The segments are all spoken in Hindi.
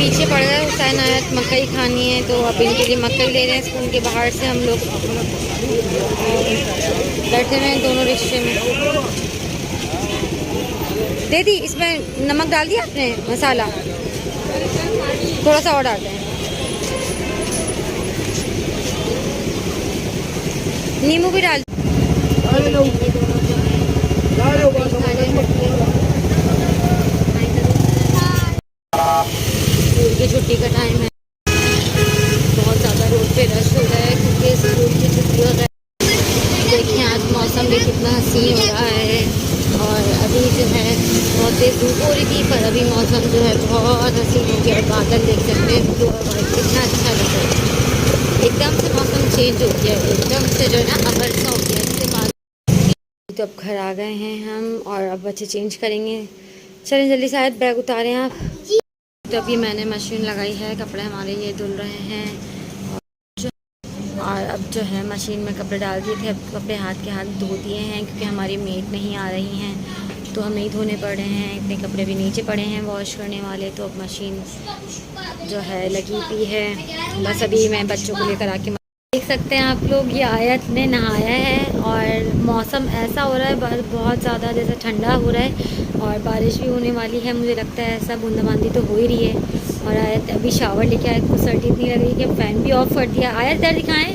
पीछे पड़ गए हुसैन आयत, मकई खानी है तो अब इनके लिए मकई ले रहे हैं स्कूल के बाहर से हम लोग। बैठे हुए हैं दोनों रिक्शे में। दे दी, इसमें नमक डाल दिया आपने, मसाला थोड़ा सा और डाल दें, नींबू भी डाल। स्कूल की छुट्टी का टाइम है, बहुत ज़्यादा रोड पे रश हो रहा है क्योंकि स्कूल की छुट्टी हो गई। देखिए आज मौसम भी कितना हसीन हो रहा है और अभी जो है बहुत तेज़ धूप हो रही थी पर अभी मौसम जो है बहुत हसीन हो गया। बादल देख सकते हैं ब्लू और वाइट, कितना अच्छा लग रहा है। एकदम से मौसम चेंज हो गया है, एकदम से जो है ना अबर सा हो गया। इसके बाद तो अब घर आ गए हैं हम और अब बच्चे चेंज करेंगे। चलें जल्दी से आयत, बैग उतारें आप। तो अभी मैंने मशीन लगाई है, कपड़े हमारे ये धुल रहे हैं और अब जो है मशीन में कपड़े डाल दिए थे, अब कपड़े हाथ के हाथ धो दिए हैं क्योंकि हमारी मेड नहीं आ रही हैं तो हमें ही धोने पड़ रहे हैं। इतने कपड़े भी नीचे पड़े हैं वॉश करने वाले, तो अब मशीन जो है लगी हुई है। बस अभी मैं बच्चों को लेकर आके देख सकते हैं आप लोग, ये आयत ने नहाया है और मौसम ऐसा हो रहा है बहुत ज़्यादा जैसे ठंडा हो रहा है और बारिश भी होने वाली है। मुझे लगता है ऐसा बूंदाबांदी तो हो ही रही है। और आयत अभी शावर लेके आयत को सर्दी इतनी लग रही कि फ़ैन भी ऑफ कर दिया। आयत इधर दिखाएं,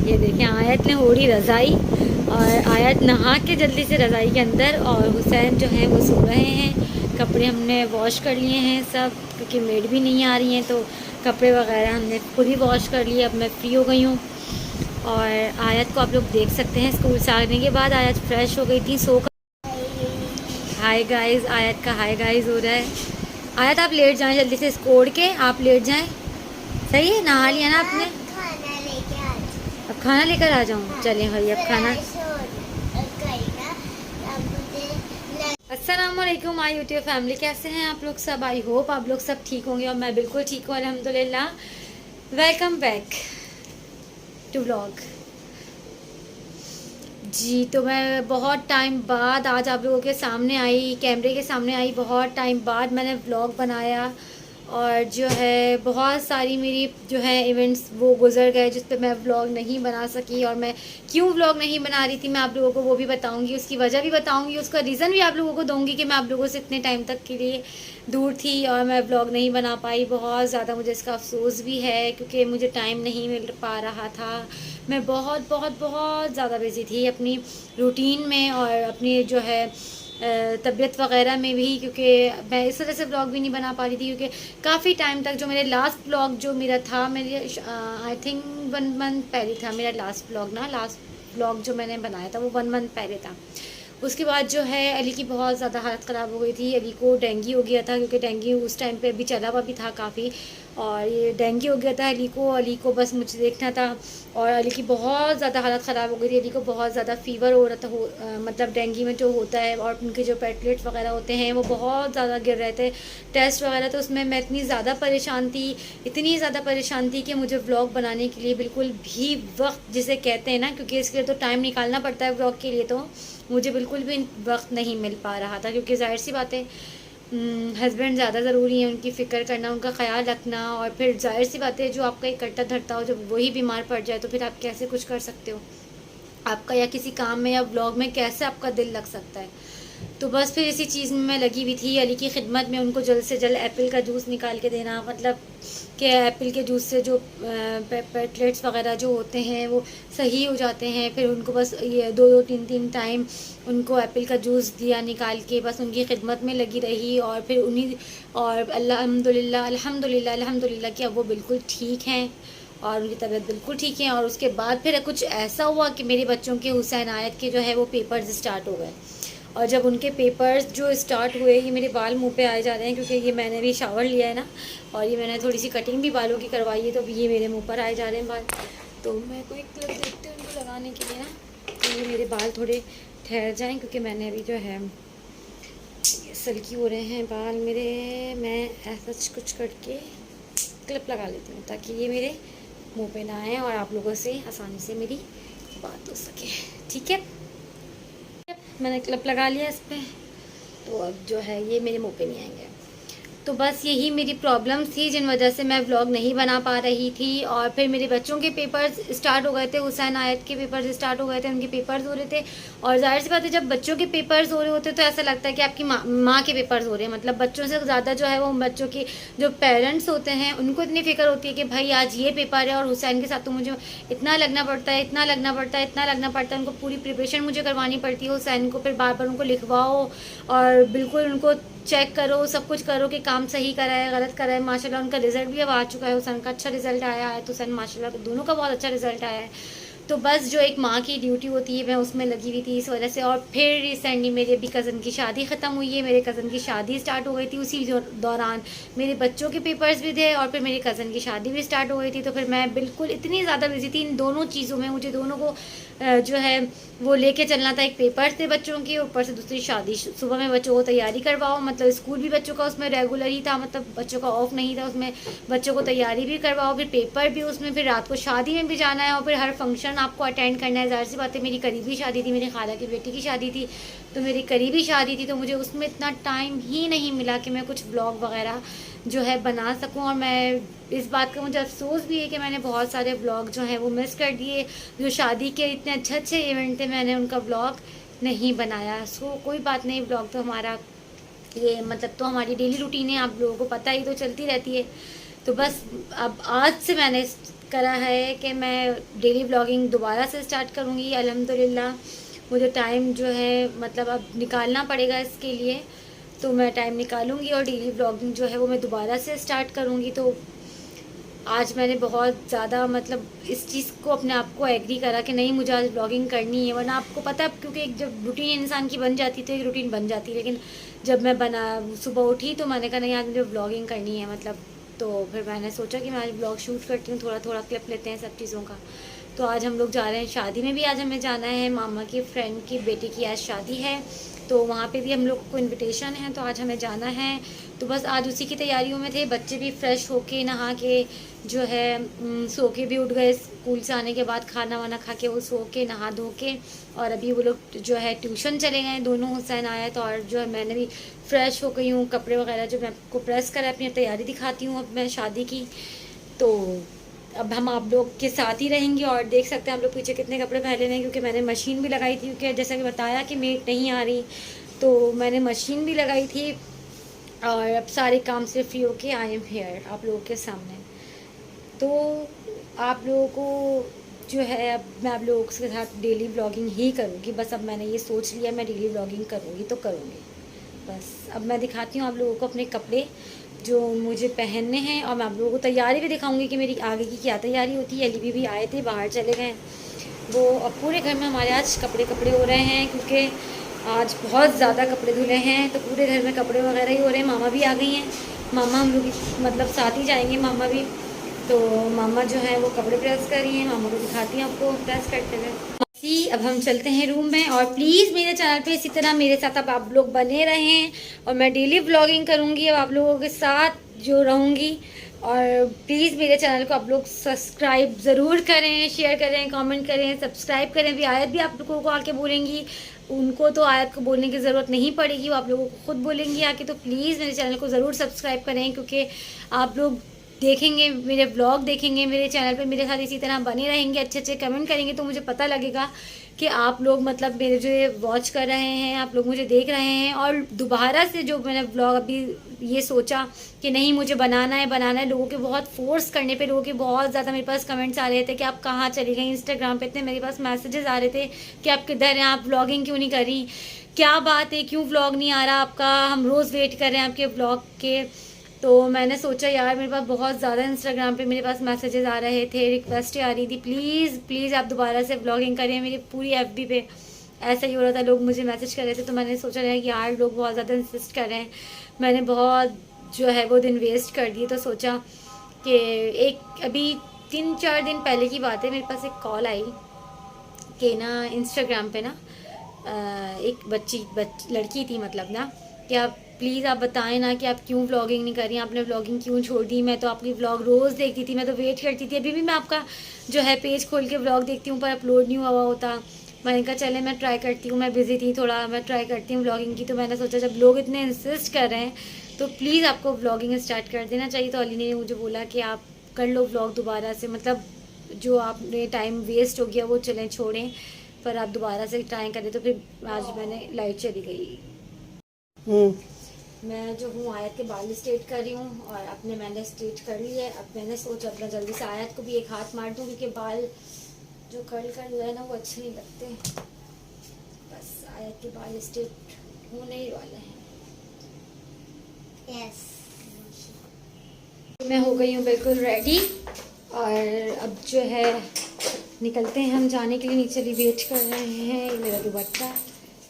ये देखें आयत ने ओढ़ी रज़ाई और आयत नहा के जल्दी से रज़ाई के अंदर और हुसैन जो है वो सो रहे हैं। कपड़े हमने वॉश कर लिए हैं सब क्योंकि मेड भी नहीं आ रही हैं तो कपड़े वगैरह हमने खुद ही वॉश कर लिए। अब मैं फ्री हो गई हूँ और आयत को आप लोग देख सकते हैं स्कूल से आने के बाद आयत फ्रेश हो गई थी, सो कर। हाय गाइस, आयत का हाय गाइस हो रहा है। आयत आप लेट जाएं जल्दी से, इसको ओढ़ के आप लेट जाएं। सही है, नहा लिया ना आपने? अब खाना लेकर आ जाऊँ? चलें भाई अब खाना। अस्सलामुअलैकुम माय यूट्यूब फैमिली, कैसे हैं आप लोग सब? आई होप आप लोग सब ठीक होंगे और मैं बिल्कुल ठीक हूँ अल्हम्दुलिल्लाह। Welcome back to vlog. जी तो मैं बहुत टाइम बाद आज आप लोगों के सामने आई, कैमरे के सामने आई। बहुत टाइम बाद मैंने व्लॉग बनाया और जो है बहुत सारी मेरी जो है इवेंट्स वो गुजर गए जिस पे मैं व्लॉग नहीं बना सकी। और मैं क्यों व्लॉग नहीं बना रही थी मैं आप लोगों को वो भी बताऊंगी, उसकी वजह भी बताऊंगी, उसका रीज़न भी आप लोगों को दूंगी कि मैं आप लोगों से इतने टाइम तक के लिए दूर थी और मैं व्लॉग नहीं बना पाई। बहुत ज़्यादा मुझे इसका अफसोस भी है क्योंकि मुझे टाइम नहीं मिल पा रहा था। मैं बहुत बहुत बहुत ज़्यादा बिज़ी थी अपनी रूटीन में और अपनी जो है तबीयत वगैरह में भी, क्योंकि मैं इस वजह से ब्लॉग भी नहीं बना पा रही थी क्योंकि काफ़ी टाइम तक जो मेरे लास्ट ब्लॉग जो मेरा था, मेरे आई थिंक 1 मंथ पहले था मेरा लास्ट ब्लॉग ना। लास्ट ब्लॉग जो मैंने बनाया था वो 1 मंथ पहले था। उसके बाद जो है अली की बहुत ज़्यादा हालत ख़राब हो गई थी। अली को डेंगू हो गया था क्योंकि डेंगू उस टाइम पे अभी चला हुआ भी था काफ़ी, और ये डेंगू हो गया था अली को बस मुझे देखना था। और अली की बहुत ज़्यादा हालत ख़राब हो गई थी। अली को बहुत ज़्यादा फ़ीवर हो रहा था, मतलब डेंगू में जो होता है और उनके जो प्लेटलेट्स वगैरह होते हैं वो बहुत ज़्यादा गिर रहे थे, टेस्ट वगैरह। तो उसमें मैं इतनी ज़्यादा परेशान थी, इतनी ज़्यादा परेशान थी कि मुझे व्लॉग बनाने के लिए बिल्कुल भी वक्त जिसे कहते हैं ना, क्योंकि इसके लिए तो टाइम निकालना पड़ता है व्लॉग के लिए, तो मुझे बिल्कुल भी वक्त नहीं मिल पा रहा था क्योंकि जाहिर सी बात है हस्बैंड ज़्यादा ज़रूरी है, उनकी फ़िक्र करना, उनका ख्याल रखना। और फिर जाहिर सी बात है जो आपका एक कट्टा धरता हो जब वही बीमार पड़ जाए तो फिर आप कैसे कुछ कर सकते हो आपका, या किसी काम में या व्लॉग में कैसे आपका दिल लग सकता है। तो बस फिर इसी चीज़ में मैं लगी हुई थी अली की खिदमत में, उनको जल्द से जल्द एप्पल का जूस निकाल के देना, मतलब कि एप्पल के जूस से जो प्लेटलेट्स वगैरह जो होते हैं वो सही हो जाते हैं। फिर उनको बस ये 2-2-3-3 टाइम उनको एप्पल का जूस दिया निकाल के, बस उनकी खिदमत में लगी रही। और फिर उन्हीं और अल्हम्दुलिल्लाह अल्हम्दुलिल्लाह अल्हम्दुलिल्लाह कि अब वो बिल्कुल ठीक हैं और उनकी तबीयत बिल्कुल ठीक है। और उसके बाद फिर कुछ ऐसा हुआ कि मेरे बच्चों के हुसैन आयत के जो है वो पेपर्स स्टार्ट हो गए। और जब उनके पेपर्स जो स्टार्ट हुए, ये मेरे बाल मुंह पे आए जा रहे हैं क्योंकि ये मैंने भी शावर लिया है ना और ये मैंने थोड़ी सी कटिंग भी बालों की करवाई है, तो अभी ये मेरे मुंह पर आए जा रहे हैं बाल। तो मैं कोई क्लिप देखती हूँ उनको लगाने के लिए ना, तो ये मेरे बाल थोड़े ठहर जाएँ क्योंकि मैंने अभी जो है सल्की हो रहे हैं बाल मेरे। मैं ऐसा कुछ करके क्लिप लगा लेती हूँ ताकि ये मेरे मुँह पे ना आए और आप लोगों से आसानी से मेरी बात हो सके। ठीक है, मैंने क्लिप लगा लिया इस पर, तो अब जो है ये मेरे मुंह पे नहीं आएंगे। तो बस यही मेरी प्रॉब्लम्स थी जिन वजह से मैं व्लॉग नहीं बना पा रही थी। और फिर मेरे बच्चों के पेपर्स स्टार्ट हो गए थे, हुसैन आयत के पेपर्स स्टार्ट हो गए थे, उनके पेपर्स हो रहे थे। और जाहिर सी बात है, जब बच्चों के पेपर्स हो रहे होते तो ऐसा लगता है कि आपकी माँ के पेपर्स हो रहे हैं। मतलब बच्चों से ज़्यादा जो है वो बच्चों की जो पेरेंट्स होते हैं उनको इतनी फ़िक्र होती है कि भाई आज ये पेपर है। और हुसैन के साथ तो मुझे इतना लगना पड़ता है, इतना लगना पड़ता है, इतना लगना पड़ता है, उनको पूरी प्रिपरेशन मुझे करवानी पड़ती है हुसैन को। फिर बार बार उनको लिखवाओ और बिल्कुल उनको चेक करो, सब कुछ करो कि काम सही करा है गलत करा है। माशाल्लाह उनका रिजल्ट भी अब आ चुका है, हुसैन का अच्छा रिजल्ट आया है, तो हुसैन माशाल्लाह दोनों का बहुत अच्छा रिजल्ट आया है। तो बस जो एक माँ की ड्यूटी होती है मैं उसमें लगी हुई थी इस वजह से। और फिर रिसेंटली मेरी अभी कज़न की शादी ख़त्म हुई है, मेरे कज़न की शादी स्टार्ट हो गई थी, उसी दौरान मेरे बच्चों के पेपर्स भी थे और फिर मेरी कज़न की शादी भी स्टार्ट हो गई थी। तो फिर मैं बिल्कुल इतनी ज़्यादा बिजी थी इन दोनों चीज़ों में, मुझे दोनों को जो है वो लेके चलना था। एक पेपर थे बच्चों के, ऊपर से दूसरी शादी। सुबह में बच्चों को तैयारी करवाओ, मतलब स्कूल भी बच्चों का उसमें रेगुलर ही था, मतलब बच्चों का ऑफ नहीं था, उसमें बच्चों को तैयारी भी करवाओ, फिर पेपर भी उसमें, फिर रात को शादी में भी जाना है और फिर हर फंक्शन आपको अटेंड करना है। ज़ाहिर सी बात है, मेरी करीबी शादी थी, मेरी खाला की बेटी की शादी थी, तो मेरी करीबी शादी थी, तो मुझे उसमें इतना टाइम ही नहीं मिला कि मैं कुछ ब्लॉग वगैरह जो है बना सकूं। और मैं इस बात का मुझे अफसोस भी है कि मैंने बहुत सारे ब्लॉग जो हैं वो मिस कर दिए। जो शादी के इतने अच्छे अच्छे इवेंट थे, मैंने उनका ब्लॉग नहीं बनाया। सो कोई बात नहीं, ब्लॉग तो हमारा ये मतलब तो हमारी डेली रूटीन है, आप लोगों को पता ही, तो चलती रहती है। तो बस अब आज से मैंने करा है कि मैं डेली ब्लॉगिंग दोबारा से स्टार्ट करूँगी अल्हम्दुलिल्लाह। मुझे टाइम जो है मतलब अब निकालना पड़ेगा इसके लिए, तो मैं टाइम निकालूंगी और डेली ब्लॉगिंग जो है वो मैं दोबारा से स्टार्ट करूँगी। तो आज मैंने बहुत ज़्यादा मतलब इस चीज़ को अपने आप को एग्री करा कि नहीं, मुझे आज ब्लॉगिंग करनी है। वरना आपको पता है, क्योंकि एक जब रूटीन इंसान की बन जाती है तो एक रूटीन बन जाती है। लेकिन जब मैं सुबह उठी तो मैंने कहा नहीं, आज मुझे ब्लॉगिंग करनी है मतलब। तो फिर मैंने सोचा कि मैं आज ब्लॉग शूट करती हूँ, थोड़ा थोड़ा क्लिप लेते हैं सब चीज़ों का। तो आज हम लोग जा रहे हैं शादी में भी, आज हमें जाना है, मामा की फ्रेंड की बेटी की आज शादी है, तो वहाँ पे भी हम लोग को इनविटेशन है, तो आज हमें जाना है। तो बस आज उसी की तैयारियों में थे। बच्चे भी फ्रेश होके नहा के जो है सो के भी उठ गए, स्कूल से आने के बाद खाना वाना खा के वो सो के नहा धो के, और अभी वो लोग जो है ट्यूशन चले गए दोनों, हुसैन आया तो। और जो है मैंने भी फ्रेश हो गई हूँ, कपड़े वगैरह जो मैं आपको प्रेस करा, अपनी तैयारी दिखाती हूँ अब मैं शादी की। तो अब हम आप लोग के साथ ही रहेंगे और देख सकते हैं आप लोग पीछे कितने कपड़े पहले हैं, क्योंकि मैंने मशीन भी लगाई थी, क्योंकि जैसा कि बताया कि मेट नहीं आ रही, तो मैंने मशीन भी लगाई थी। और अब सारे काम से फ्री होके आई एम हेयर आप लोगों के सामने। तो आप लोगों को जो है अब मैं आप लोगों के साथ डेली ब्लॉगिंग ही करूँगी। बस अब मैंने ये सोच लिया, मैं डेली ब्लॉगिंग करूँगी तो करूँगी। बस अब मैं दिखाती हूँ आप लोगों को अपने कपड़े जो मुझे पहनने हैं, और मैं आप लोगों को तैयारी भी दिखाऊंगी कि मेरी आगे की क्या तैयारी होती है। अली भी आए थे, बाहर चले गए वो। अब पूरे घर में हमारे आज कपड़े हो रहे हैं, क्योंकि आज बहुत ज़्यादा कपड़े धुले हैं, तो पूरे घर में कपड़े वगैरह ही हो रहे हैं। मामा भी आ गई हैं, मामा हम लोग मतलब साथ ही जाएंगे मामा भी। तो मामा जो है वो कपड़े प्रेस कर रही हैं, मामा को दिखाती हैं आपको प्रेस करते हुए। अब हम चलते हैं रूम में। और प्लीज़ मेरे चैनल पे इसी तरह मेरे साथ अब आप लोग बने रहें, और मैं डेली व्लॉगिंग करूँगी, अब आप लोगों के साथ जो रहूँगी। और प्लीज़ मेरे चैनल को आप लोग सब्सक्राइब ज़रूर करें, शेयर करें, कमेंट करें, सब्सक्राइब करें। भी आयत भी आप लोगों को आके बोलेंगी, उनको तो आयत को बोलने की ज़रूरत नहीं पड़ेगी, वो आप लोगों को खुद बोलेंगी आके। तो प्लीज़ मेरे चैनल को ज़रूर सब्सक्राइब करें, क्योंकि आप लोग देखेंगे मेरे ब्लॉग, देखेंगे मेरे चैनल पे, मेरे साथ इसी तरह बने रहेंगे, अच्छे अच्छे कमेंट करेंगे, तो मुझे पता लगेगा कि आप लोग मतलब मेरे जो ये वॉच कर रहे हैं, आप लोग मुझे देख रहे हैं। और दोबारा से जो मैंने ब्लॉग अभी ये सोचा कि नहीं मुझे बनाना है, लोगों के बहुत फोर्स करने पे, लोगों के बहुत ज़्यादा मेरे पास कमेंट्स आ रहे थे कि आप कहाँ चली गई। इंस्टाग्राम पे इतने मेरे पास मैसेजेस आ रहे थे कि आप किधर हैं, आप व्लॉगिंग क्यों नहीं कर रही, क्या बात है, क्यों व्लॉग नहीं आ रहा आपका, हम रोज़ वेट कर रहे हैं आपके व्लॉग के। तो मैंने सोचा यार, मेरे पास बहुत ज़्यादा इंस्टाग्राम पे मेरे पास मैसेजेस आ रहे थे, रिक्वेस्ट आ रही थी, प्लीज़ प्लीज़ आप दोबारा से व्लॉगिंग करें। मेरी पूरी एफबी पे ऐसा ही हो रहा था, लोग मुझे मैसेज कर रहे थे। तो मैंने सोचा कि यार लोग बहुत ज़्यादा इंसिस्ट कर रहे हैं, मैंने बहुत जो है वो दिन वेस्ट कर दिए। तो सोचा कि एक अभी 3-4 दिन पहले की बात है, मेरे पास एक कॉल आई कि ना इंस्टाग्राम पे ना एक लड़की थी मतलब ना, कि आप प्लीज़ आप बताएं ना कि आप क्यों व्लॉगिंग नहीं कर रही, आपने व्लॉगिंग क्यों छोड़ दी। मैं तो आपकी व्लॉग रोज़ देखती थी, मैं तो वेट करती थी, अभी भी मैं आपका जो है पेज खोल के व्लॉग देखती हूँ, पर अपलोड नहीं हुआ होता। मैंने कहा चले मैं ट्राई करती हूँ, मैं बिज़ी थी थोड़ा, मैं ट्राई करती हूँ व्लॉगिंग की। तो मैंने सोचा जब लोग इतने इंसिस्ट कर रहे हैं तो प्लीज़ आपको व्लॉगिंग स्टार्ट कर देना चाहिए। तो अली ने मुझे बोला कि आप कर लो व्लॉग दोबारा से, मतलब जो आपने टाइम वेस्ट हो गया वो चलें छोड़ें, पर आप दोबारा से ट्राई करें। तो फिर आज मैंने लाइट चली गई। मैं जो हूँ आयत के बाल स्ट्रेट कर रही हूँ और अपने मैंने स्ट्रेट कर ली है। अब मैंने सोचा अपना जल्दी से आयत को भी एक हाथ मार दूँ, क्योंकि बाल जो कर्ल कर हुए हैं ना वो अच्छे नहीं लगते। बस आयत के बाल स्ट्रेट होने ही वाले हैं। यस, मैं हो गई हूँ बिल्कुल रेडी और अब जो है निकलते हैं हम जाने के लिए। नीचे भी वेट कर रहे हैं। ये मेरा दुपट्टा,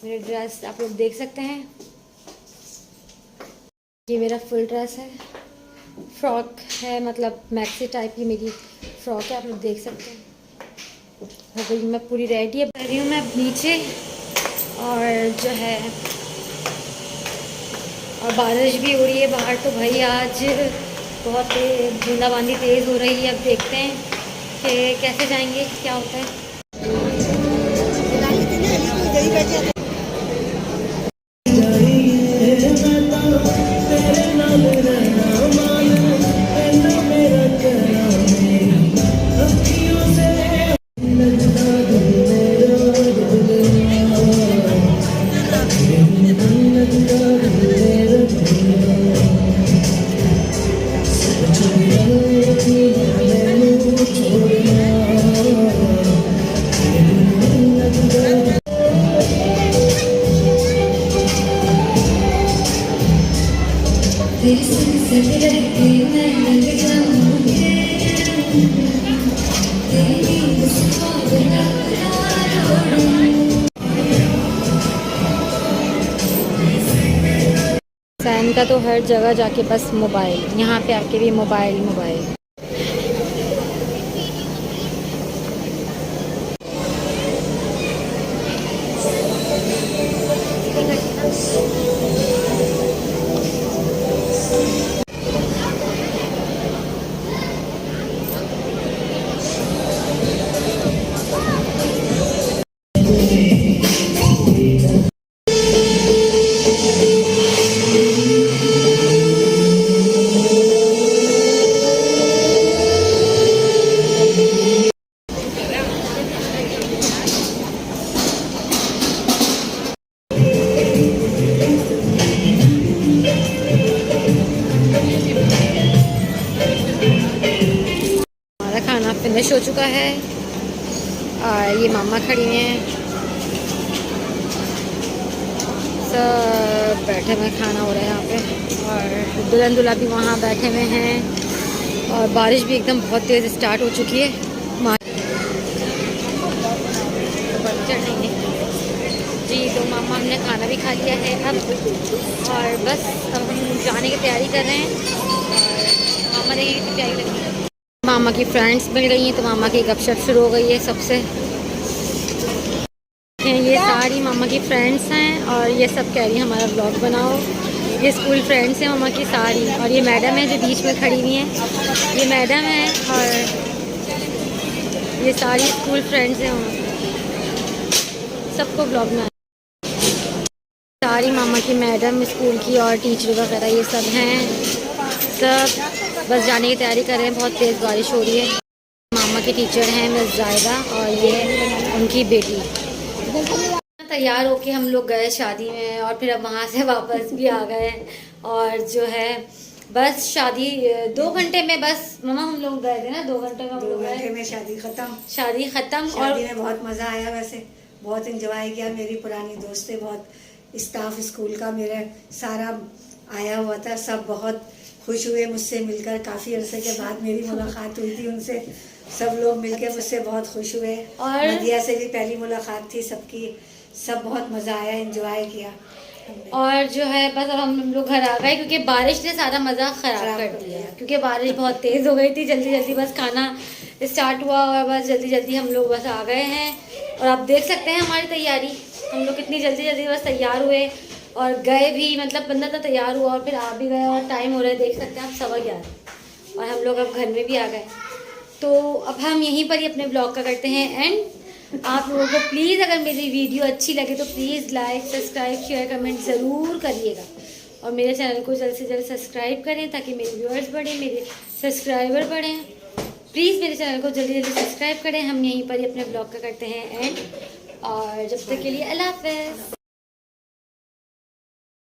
मेरा ड्रेस आप लोग देख सकते हैं। ये मेरा फुल ड्रेस है, फ्रॉक है, मतलब मैक्सी टाइप की मेरी फ्रॉक है, आप लोग देख सकते हैं। हो गई मैं पूरी रेडी। अब कर रही हूँ मैं अब नीचे और जो है और बारिश भी हो रही है बाहर। तो भाई आज बहुत बूंदाबांदी तेज़ हो रही है। अब देखते हैं कि कैसे जाएंगे, क्या होता है। सैन का तो हर जगह जाके बस मोबाइल, यहाँ पे आके भी मोबाइल मोबाइल। खाना फिनिश हो चुका है और ये मामा खड़ी हैं, सब बैठे हुए खाना हो रहा है यहाँ पे। और दुल्हन दूल्हा भी वहाँ बैठे हुए हैं और बारिश भी एकदम बहुत तेज़ स्टार्ट हो चुकी है। जी तो मामा हमने खाना भी खा लिया है अब, और बस अब हम जाने की तैयारी कर रहे हैं। और मामा देखिए कितनी प्यारी लगी है। मामा की फ्रेंड्स मिल गई हैं तो मामा की गपशप शुरू हो गई है सबसे। ये सारी मामा की फ्रेंड्स हैं और ये सब कह रही हैं हमारा ब्लॉग बनाओ। ये स्कूल फ्रेंड्स हैं मामा की सारी, और ये मैडम है जो बीच में खड़ी हुई हैं, ये मैडम है। और ये सारी स्कूल फ्रेंड्स हैं, सबको ब्लॉग में सारी मामा की मैडम स्कूल की और टीचर वगैरह ये सब हैं। सब बस जाने की तैयारी कर रहे हैं, बहुत तेज़ बारिश हो रही है। मामा की टीचर हैं मिस जायदा और ये उनकी बेटी। तैयार होके हम लोग गए शादी में और फिर अब वहाँ से वापस भी आ गए। और जो है बस शादी 2 घंटे में, बस मामा हम लोग गए थे ना 2 घंटे में, 2 घंटे में शादी खत्म। और शादी में बहुत मज़ा आया, वैसे बहुत इंजॉय किया। मेरी पुरानी दोस्तें, बहुत स्टाफ स्कूल का मेरे सारा आया हुआ था, सब बहुत खुश हुए मुझसे मिलकर। काफ़ी अरसे के बाद मेरी मुलाकात हुई थी उनसे, सब लोग मिलकर मुझसे बहुत खुश हुए। और मदिया से भी पहली मुलाकात थी सबकी, सब बहुत मज़ा आया, एंजॉय किया। और जो है बस अब हम लोग घर आ गए क्योंकि बारिश ने सारा मज़ा ख़राब कर दिया, क्योंकि बारिश बहुत तेज़ हो गई थी। जल्दी जल्दी बस खाना स्टार्ट हुआ और बस जल्दी जल्दी हम लोग बस आ गए हैं। और आप देख सकते हैं हमारी तैयारी, हम लोग कितनी जल्दी जल्दी बस तैयार हुए और गए भी, मतलब बंदा तो तैयार हुआ और फिर आ भी गए। और टाइम हो रहा है, देख सकते हैं आप 11:15 और हम लोग अब घर में भी आ गए। तो अब हम यहीं पर ही अपने ब्लॉग का करते हैं एंड। आप लोगों को प्लीज़ अगर मेरी वीडियो अच्छी लगे तो please like, subscribe, share, comment ज़रूर करिएगा। और मेरे चैनल को जल्द से जल्द सब्सक्राइब करें ताकि मेरे व्यूअर्स बढ़ें, मेरे सब्सक्राइबर बढ़ें। प्लीज़ मेरे चैनल को जल्दी जल्दी सब्सक्राइब करें। हम यहीं पर ही अपने ब्लॉग का करते हैं एंड, और जब तक के लिए अल्लाह हाफ़िज़।